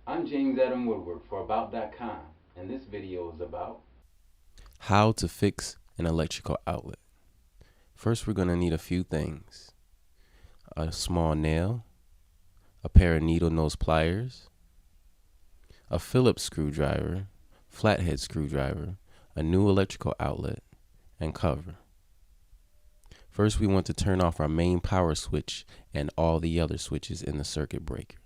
I'm James Adam Woodward for About.com, and this video is about How to fix an electrical outlet. First, we're going to need a few things: a small nail, a pair of needle nose pliers, a Phillips screwdriver, flathead screwdriver, a new electrical outlet, and cover. First, we want to turn off our main power switch and all the other switches in the circuit breaker.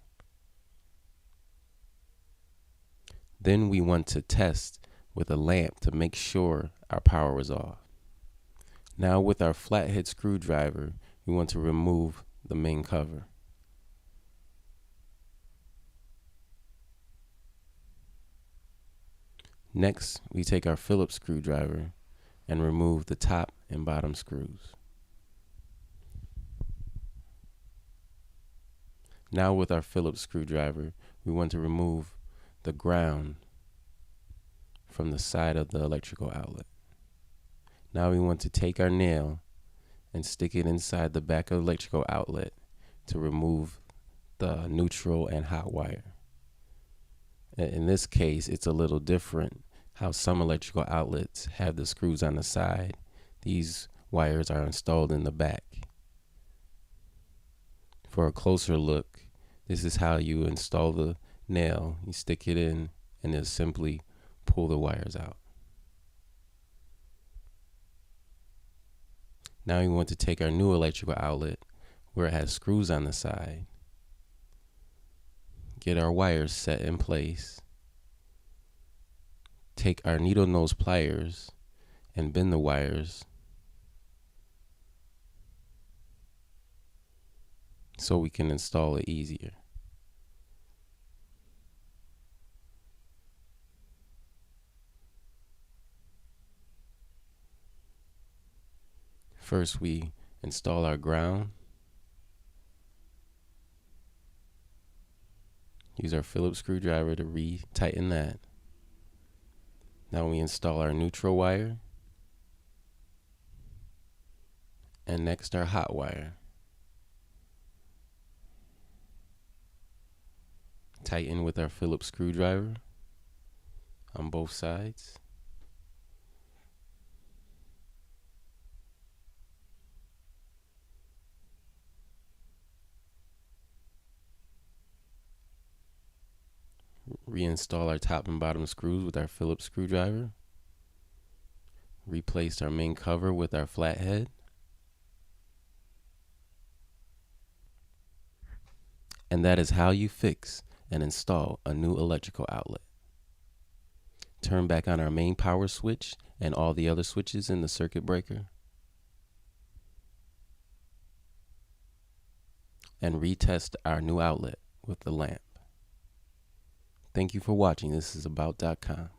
Then we want to test with a lamp to make sure our power is off. Now with our flathead screwdriver, we want to remove the main cover. Next, we take our Phillips screwdriver and remove the top and bottom screws. Now with our Phillips screwdriver, we want to remove the ground from the side of the electrical outlet. Now we want to take our nail and stick it inside the back of the electrical outlet to remove the neutral and hot wire. In this case, it's a little different how some electrical outlets have the screws on the side. These wires are installed in the back. For a closer look, this is how you install the nail. You stick it in and then simply pull the wires out. Now we want to take our new electrical outlet where it has screws on the side, get our wires set in place, take our needle nose pliers and bend the wires so we can install it easier. First, we install our ground. Use our Phillips screwdriver to re-tighten that. Now we install our neutral wire. And next, our hot wire. Tighten with our Phillips screwdriver on both sides. Reinstall our top and bottom screws with our Phillips screwdriver. Replace our main cover with our flathead. And that is how you fix and install a new electrical outlet. Turn back on our main power switch and all the other switches in the circuit breaker. And retest our new outlet with the lamp. Thank you for watching. This is About.com.